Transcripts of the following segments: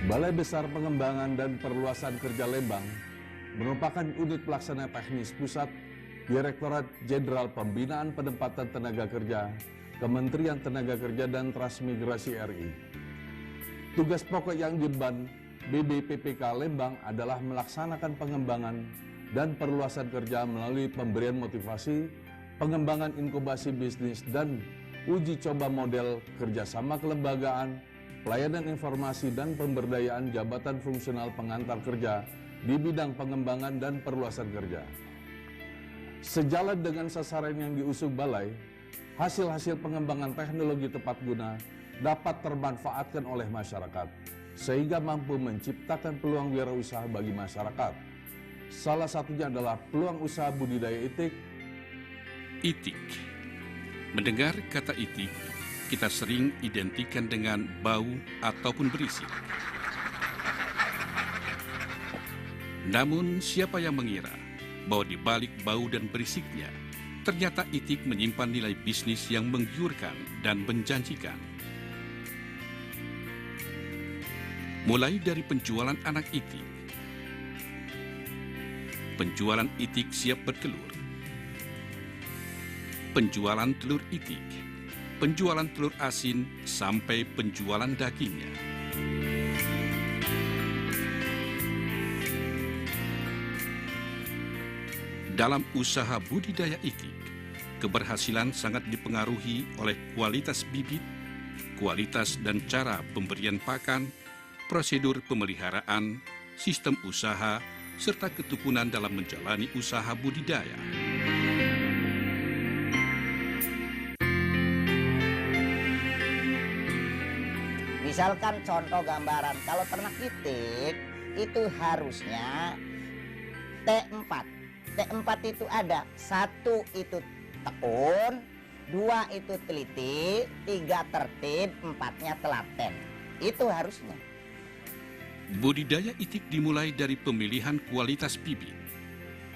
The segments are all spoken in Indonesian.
Balai Besar Pengembangan dan Perluasan Kerja Lembang merupakan unit pelaksana teknis pusat Direktorat Jenderal Pembinaan Penempatan Tenaga Kerja, Kementerian Tenaga Kerja dan Transmigrasi RI. Tugas pokok yang diemban BBPPK Lembang adalah melaksanakan pengembangan dan perluasan kerja melalui pemberian motivasi, pengembangan inkubasi bisnis, dan uji coba model kerjasama kelembagaan, pelayanan informasi, dan pemberdayaan jabatan fungsional pengantar kerja di bidang pengembangan dan perluasan kerja. Sejalan dengan sasaran yang diusung Balai, hasil-hasil pengembangan teknologi tepat guna dapat termanfaatkan oleh masyarakat, sehingga mampu menciptakan peluang wirausaha bagi masyarakat. Salah satunya adalah peluang usaha budidaya itik. Itik. Mendengar kata itik, kita sering identikan dengan bau ataupun berisik. Namun siapa yang mengira bahwa di balik bau dan berisiknya, ternyata itik menyimpan nilai bisnis yang menggiurkan dan menjanjikan. Mulai dari penjualan anak itik, penjualan itik siap bertelur, penjualan telur itik, penjualan telur asin, sampai penjualan dagingnya. Dalam usaha budidaya itik, keberhasilan sangat dipengaruhi oleh kualitas bibit, kualitas dan cara pemberian pakan, prosedur pemeliharaan, sistem usaha, serta ketekunan dalam menjalani usaha budidaya. Misalkan contoh gambaran, kalau ternak itik itu harusnya T4. T4 itu ada, 1 itu tekun, 2 itu teliti, 3 tertib, 4-nya telaten. Itu harusnya. Budidaya itik dimulai dari pemilihan kualitas bibit.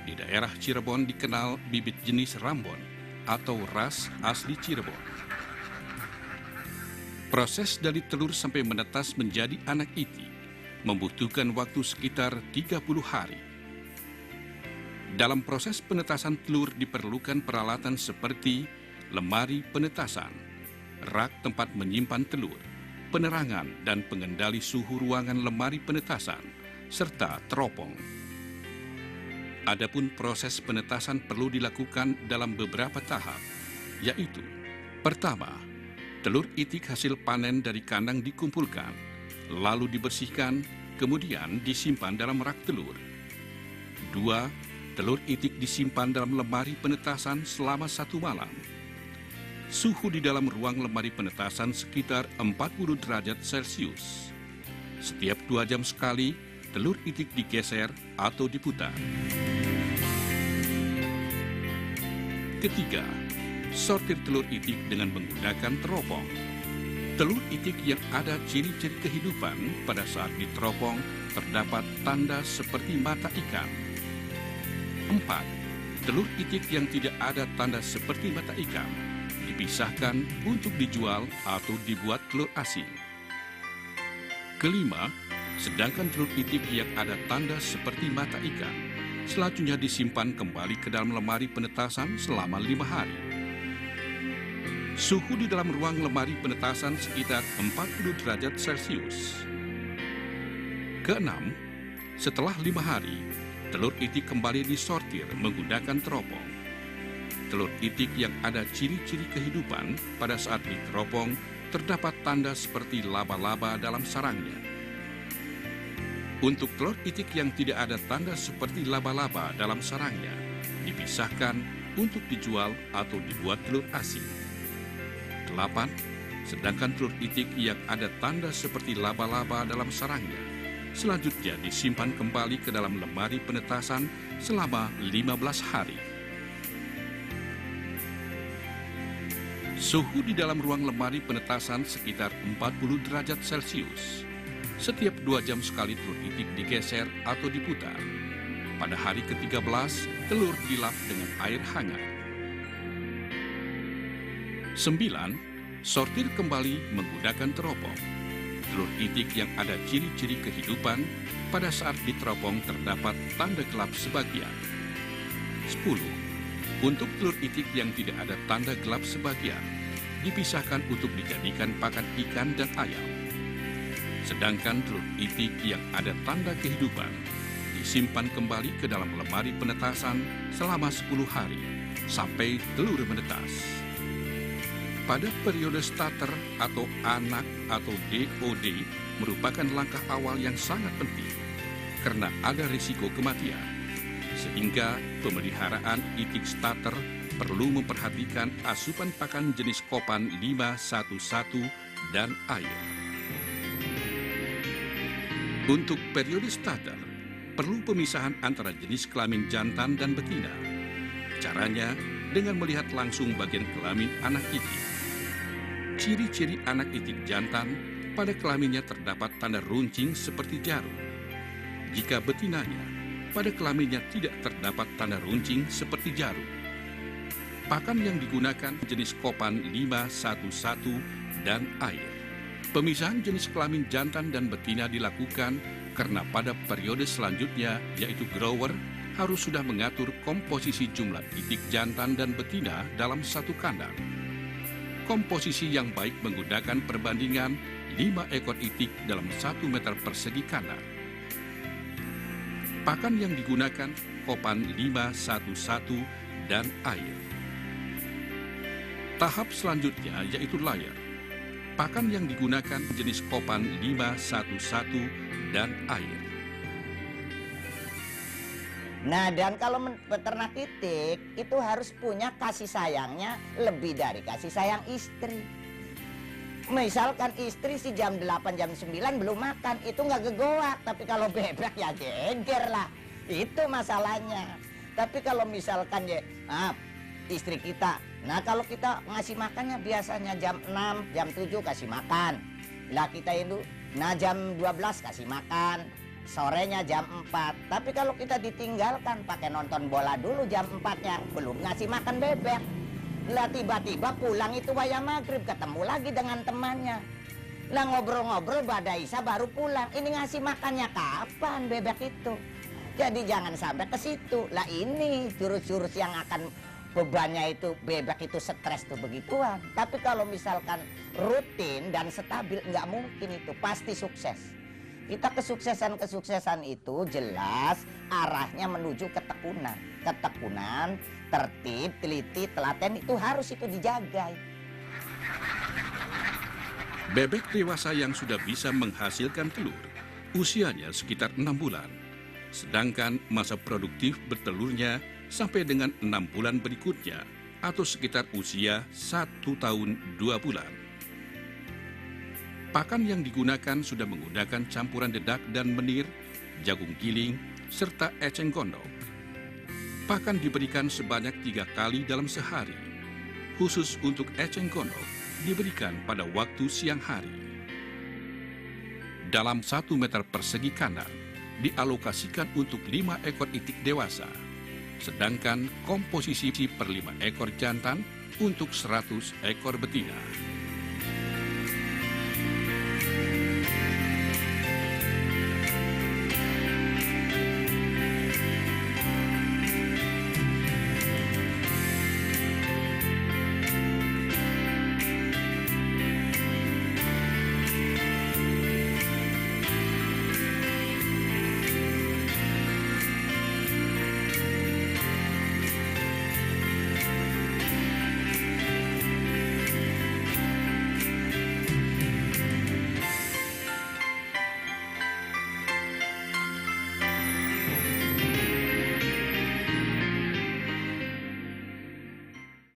Di daerah Cirebon dikenal bibit jenis Rambon atau ras asli Cirebon. Proses dari telur sampai menetas menjadi anak itik membutuhkan waktu sekitar 30 hari. Dalam proses penetasan telur diperlukan peralatan seperti lemari penetasan, rak tempat menyimpan telur, penerangan dan pengendali suhu ruangan lemari penetasan, serta teropong. Adapun proses penetasan perlu dilakukan dalam beberapa tahap, yaitu: pertama, telur itik hasil panen dari kandang dikumpulkan, lalu dibersihkan, kemudian disimpan dalam rak telur. 2. Telur itik disimpan dalam lemari penetasan selama 1 malam. Suhu di dalam ruang lemari penetasan sekitar 40 derajat Celcius. Setiap 2 jam sekali, telur itik digeser atau diputar. Ketiga, sortir telur itik dengan menggunakan teropong. Telur itik yang ada ciri-ciri kehidupan pada saat diteropong terdapat tanda seperti mata ikan. 4. Telur itik yang tidak ada tanda seperti mata ikan dipisahkan untuk dijual atau dibuat telur asin. Kelima, sedangkan telur itik yang ada tanda seperti mata ikan selanjutnya disimpan kembali ke dalam lemari penetasan selama 5 hari. Suhu di dalam ruang lemari penetasan sekitar 40 derajat Celcius. Keenam, setelah 5 hari, telur itik kembali disortir menggunakan teropong. Telur itik yang ada ciri-ciri kehidupan pada saat diteropong terdapat tanda seperti laba-laba dalam sarangnya. Untuk telur itik yang tidak ada tanda seperti laba-laba dalam sarangnya, dipisahkan untuk dijual atau dibuat telur asin. 8. Sedangkan telur itik yang ada tanda seperti laba-laba dalam sarangnya, selanjutnya disimpan kembali ke dalam lemari penetasan selama 15 hari. Suhu di dalam ruang lemari penetasan sekitar 40 derajat Celcius. Setiap 2 jam sekali telur itik digeser atau diputar. Pada hari ke-13, telur dilap dengan air hangat. 9. Sortir kembali menggunakan teropong. telur itik yang ada ciri-ciri kehidupan pada saat diteropong terdapat tanda gelap sebagian. 10. Untuk telur itik yang tidak ada tanda gelap sebagian, dipisahkan untuk dijadikan pakan ikan dan ayam. Sedangkan telur itik yang ada tanda kehidupan disimpan kembali ke dalam lemari penetasan selama 10 hari sampai telur menetas. Pada periode starter atau anak atau DOD merupakan langkah awal yang sangat penting karena ada risiko kematian. Sehingga pemeliharaan itik starter perlu memperhatikan asupan pakan jenis kopan 511 dan air. Untuk periode starter, perlu pemisahan antara jenis kelamin jantan dan betina. Caranya dengan melihat langsung bagian kelamin anak itik. Ciri-ciri anak itik jantan, pada kelaminnya terdapat tanda runcing seperti jarum. Jika betinanya, pada kelaminnya tidak terdapat tanda runcing seperti jarum. Pakan yang digunakan jenis kopan 511 dan air. Pemisahan jenis kelamin jantan dan betina dilakukan karena pada periode selanjutnya, yaitu grower, harus sudah mengatur komposisi jumlah itik jantan dan betina dalam satu kandang. Komposisi yang baik menggunakan perbandingan 5 ekor itik dalam 1 meter persegi kandang. Pakan yang digunakan kopan 511 dan air. Tahap selanjutnya yaitu layer. Pakan yang digunakan jenis kopan 511 dan air. Nah, dan kalau peternak itik itu harus punya kasih sayangnya lebih dari kasih sayang istri. Misalkan istri si jam 8, jam 9 belum makan, itu nggak gegoak. Tapi kalau bebek ya geger lah. Itu masalahnya. Tapi kalau misalkan istri kita, nah kalau kita ngasih makannya biasanya jam 6, jam 7 kasih makan. Lah kita itu, nah jam 12 kasih makan. Sorenya jam 4. Tapi kalau kita ditinggalkan pakai nonton bola dulu jam 4-nya, belum ngasih makan bebek. Lah tiba-tiba pulang itu wayah maghrib, ketemu lagi dengan temannya. Lah ngobrol-ngobrol badai Isya baru pulang. Ini ngasih makannya kapan bebek itu? Jadi jangan sampai ke situ. Lah ini jurus-jurus yang akan bebannya itu bebek itu stres tuh begituan. Tapi kalau misalkan rutin dan stabil nggak mungkin itu, pasti sukses. Kita kesuksesan itu jelas arahnya menuju ketekunan. Ketekunan, tertib, teliti, telaten itu harus itu dijaga. Bebek dewasa yang sudah bisa menghasilkan telur, usianya sekitar 6 bulan. Sedangkan masa produktif bertelurnya sampai dengan 6 bulan berikutnya, atau sekitar usia 1 tahun 2 bulan. Pakan yang digunakan sudah menggunakan campuran dedak dan menir, jagung giling, serta eceng gondok. Pakan diberikan sebanyak 3 kali dalam sehari. Khusus untuk eceng gondok diberikan pada waktu siang hari. Dalam 1 meter persegi kandang dialokasikan untuk 5 ekor itik dewasa. Sedangkan komposisi per 5 ekor jantan untuk 100 ekor betina.